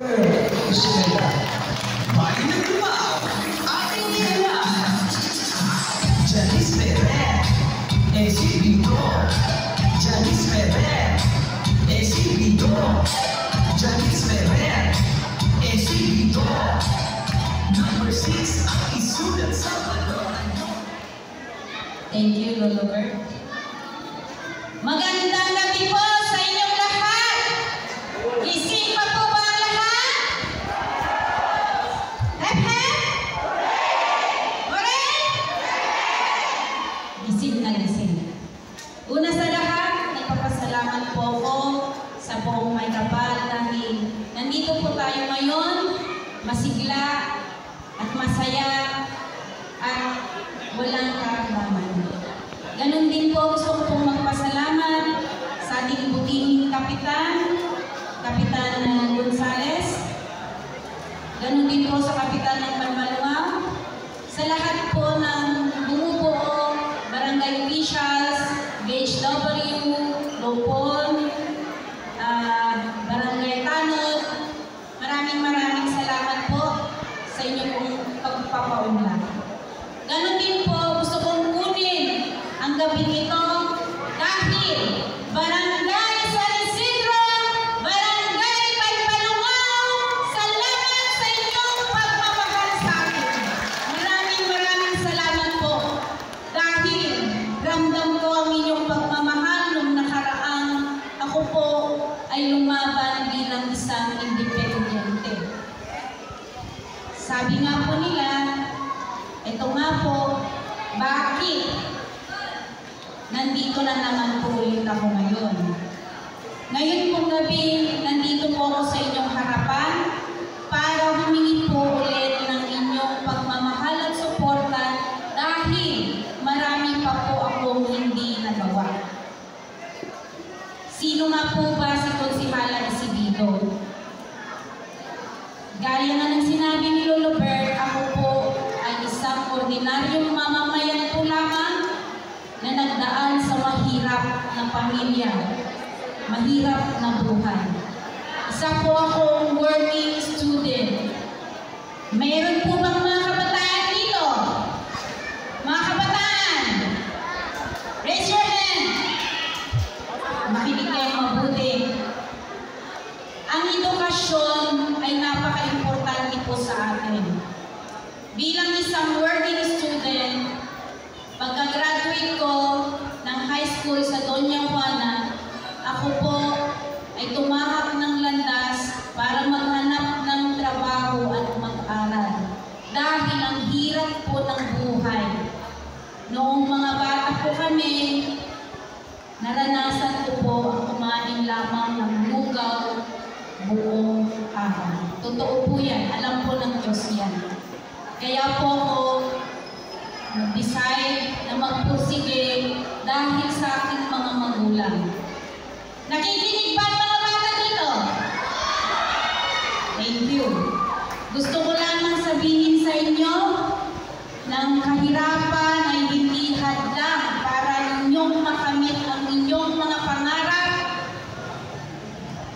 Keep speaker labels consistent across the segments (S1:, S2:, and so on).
S1: Isabela, bali ng lumaw, ating nilalang. Janice Ferrer, exhibidor. Janice Ferrer, exhibidor. Janice Ferrer, exhibidor. Number 6, ang isulat sa balon.
S2: Thank you, Lolo Bert. Magandang gabi po sa inyong lahat. Gising pa po ba ang lahat? Hep-hep? Hooray? Gising na gising. Una sa lahat, nagpapasalamat po ako sa buong may kapal dahil nandito po tayo ngayon, masigla at masaya at walang karamdaman. Ganon din po gusto ko pong magpasalamat sa ating butihing Kapitan Gonzales. Ganon din po sa Kapitan ng Panmalungaw. Sa lahat po ng bumubuo, barangay officials, BHW, Lopon, Barangay Tanod, maraming salamat po sa inyo pong pagpapaunlad. Ganon din po, gusto kong kunin ang gabi ito dahil Barangay San Isidro, Barangay Panmalungaw, salamat sa inyong pagmamahal sa akin. Maraming salamat po dahil ramdam ko ang inyong pagmamahal nung nakaraang ako po ay lumaban bilang isang independente. Sabi nga po nila, ito nga po, bakit nandito na naman po ulit ako ngayon? Ngayon pong gabi, nandito po ako sa inyong harapan para humingi po ulit ng inyong pagmamahal at suporta dahil marami pa po akong hindi nagawa. Sino nga po ba si Konsihala Isidro? Gaya na ng sinabi ni Lolo Bert, ako po ay isang ordinaryong mamamayan po lamang na nagdaan sa mahirap na pamilya, mahirap na buhay. Isa po akong working student. Mayroon po bang mga kabataan dito? Mga kabataan! Raise your hand! Makinig kayo mabuti. Ang edukasyon ay napaka-importante po sa atin. Bilang isang working student, pagka-graduate ko ng high school sa Doña Juana, ako po ay tumahak ng landas para maghanap ng trabaho at mag-aral. Dahil ang hirap po ng buhay. Noong mga bata po kami, naranasan ko po ang kumain lamang ng lugaw buong araw. Totoo po yan. Alam po ng Diyos yan. Kaya po ako nag-decide na magpursige dahil sa aking mga magulang. Nakikinig ba ang mga bata dito? Thank you. Gusto ko lamang sabihin sa inyo ng kahirapan ay hindi hadlang para ninyong makamit ang inyong mga pangarap.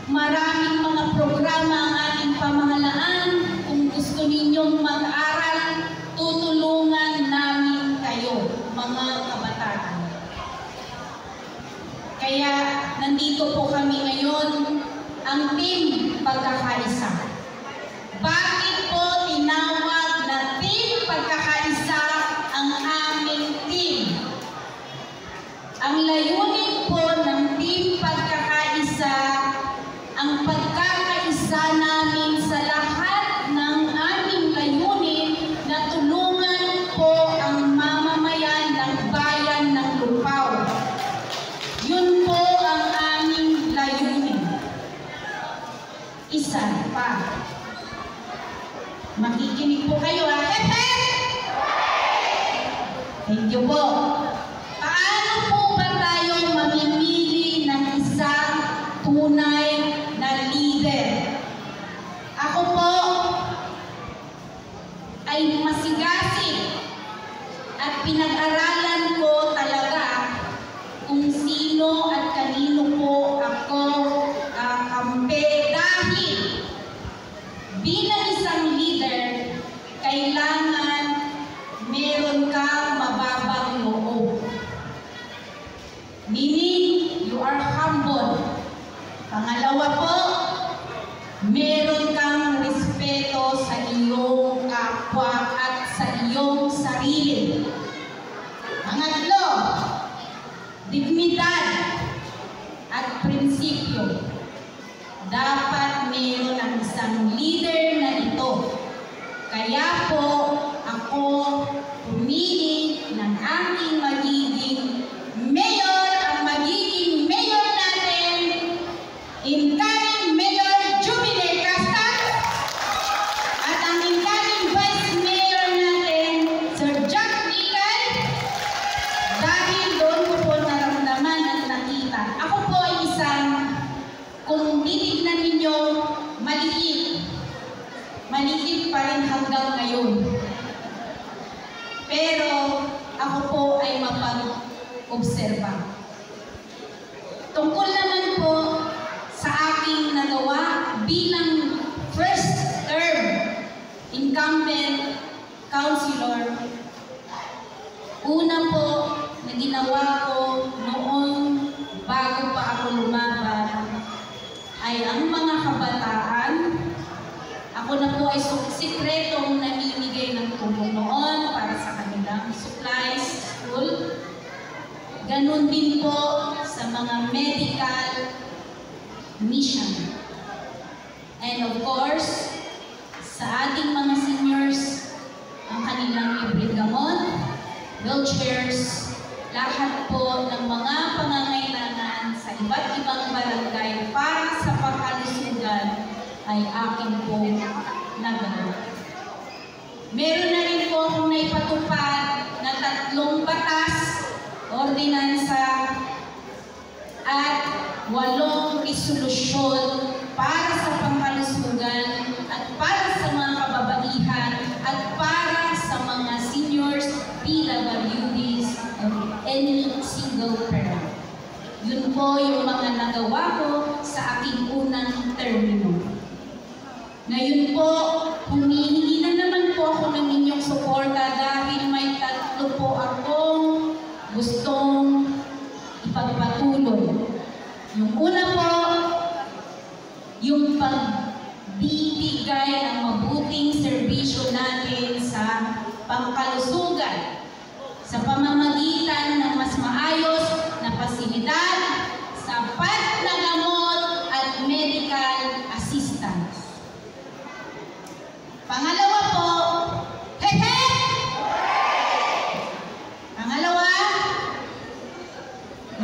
S2: Maraming mga programa ang ating pamahalaan. Kung gusto ninyong mag-aral, tutulungan namin kayo, mga kabataan. Kaya nandito po kami ngayon, ang Team Pagkakaisa. Bakit po tinawag na Team Pagkakaisa ang aming team? Ang layunin po ng Team Pagkakaisa, ang pagkakaisa namin sa lahat ng aming layunin na tulungan po ang mamamayan ng bayan ng Lupao. Yun po ang aming layunin. Isa pa. Makikinig po kayo, ha? Hep-hep! Thank you po. Paano po ba tayong mamimili ng isang tunay na leader? Ako po ay masigasig at pinag-aralan ko talaga kung sino at kanino po ako kakampi dahil bilang isang leader, kailangan meron kang mababang loob. Meaning, you are humble. Pangalawa po, meron kang respeto sa iyong kapwa at sa iyong sarili. Pangatlo, dignidad at prinsipyo. Dapat meron ang isang leader na ito. Kaya po ako pumili ng aking magiging mayor, ang magiging mayor natin, incoming Mayor Jubilay Castas, at ang incoming Vice Mayor natin, Sir Jack Micay, dahil doon ko po naramdaman at nakita. Ako po ay isang, kung titignan ninyo, maliit pa rin hanggang ngayon. Pero ako po ay mapag-obserba. Tungkol naman po sa aking nagawa bilang first term incumbent councilor, una po na ginawa ko noong bago pa ako lumaban ay ang mga kabataan. Ako na po ay sikretong namimigay ng tulong noon para sa kanilang supplies, school. Ganon din po sa mga medical mission. And of course, sa ating mga seniors, ang kanilang libreng gamot, wheelchairs, lahat po ng mga pangangailangan sa iba't ibang barangay para sa pangkalusugan ay akin po nagawa. Meron na rin po akong naipatupad na 3 batas, ordinansa, at 8 resolusyon para sa pangkalusugan at para sa mga kababaihan at para sa mga seniors, PWDs, and any single parent. Yun po yung mga nagawa ko sa aking unang termino. Ngayon po, humihingi na naman po ako ng inyong suporta dahil may 3 po akong gustong ipagpatuloy. Yung una po, yung pagbibigay ng mabuting serbisyo natin sa pangkalusugan sa pamamagitan ng mas maayos na pasilidad, sapat na gamot at medical assistance. Pangalawa po, pangalawa,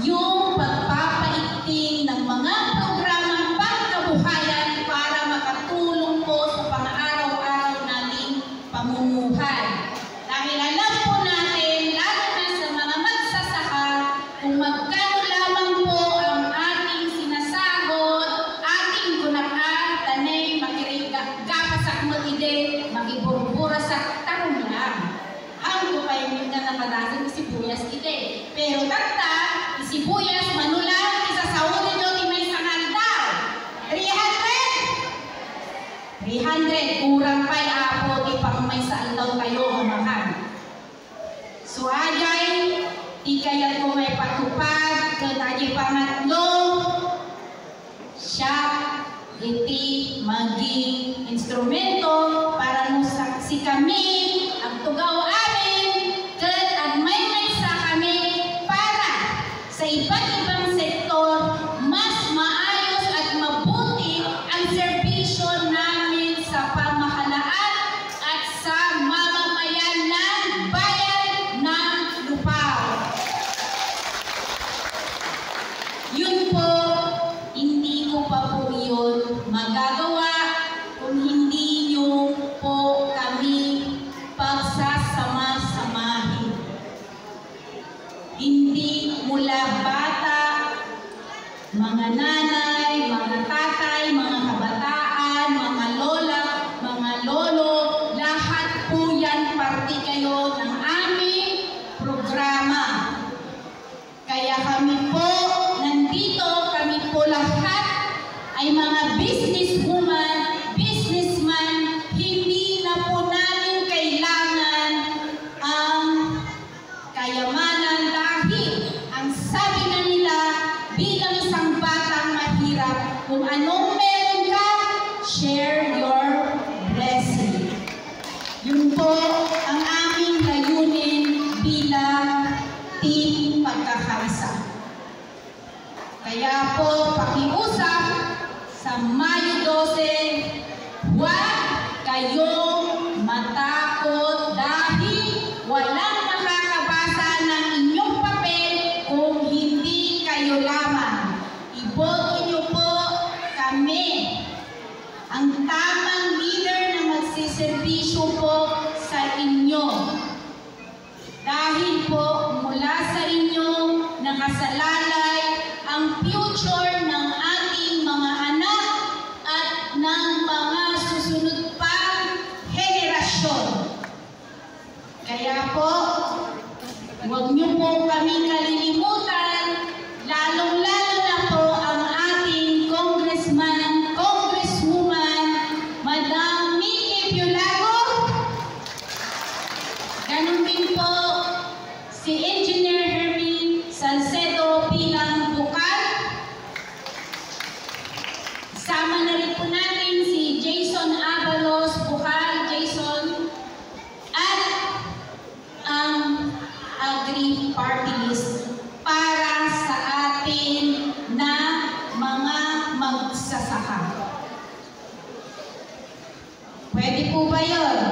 S2: yung pagpapaigting ng mga programang pangkabuhayan para makatulong po sa pang-araw-araw nating pamumuhay. Dahil alam po natin, lalo na sa mga magsasaka, kung magkano lamang po ang ating sinasahod, ating gunaan, tanay, makirigapasak mo ide, makiburbura sa tarong lang. Ang kupay mo na nakadasin sibuyas ide. Pero tata, sibuyas, manulang, isasawin nyo di may sangal daw. 300, kurang pa'y apo, di pang may saan daw kayo humahan. So ajay, di kaya ko may patupad, kataji pangatlo, siya, iti, maging instrumento para si kami, ang tugaw amin, at may sa kami para sa iba't ibang sektor, mas maayos at mabuti ang serbisyo namin sa pamahalaan at sa mamamayan ng bayan ng Lupao. Yun po, hindi ko pa po yun magagawa kung hindi nyo po kami share your blessing. Yun po ang aming layunin bilang team pagkakaisa. Kaya po, pakiusap sa Mayo 12, huwag kayong matakot dahil walang makakabasa ng inyong papel kung hindi kayo lamang. Iboto niyo po kami, ang tamang leader na magsiservisyo po sa inyo. Dahil po mula sa inyo nakasalalay ang future ng ating mga anak at ng mga susunod pang henerasyon. Kaya po, huwag niyo po kami kalilimutan, lalong-lalo na po ang ating congressman, congresswoman, Madam Mickey Piolago. Ganun din po si Engineer Hermine Salcedo bilang bukal. Sama na rin po natin si Jason Avalos, bukal, Jason, at ang Agri-Party List para sa atin na mga magsasaka. Pwede po ba yun?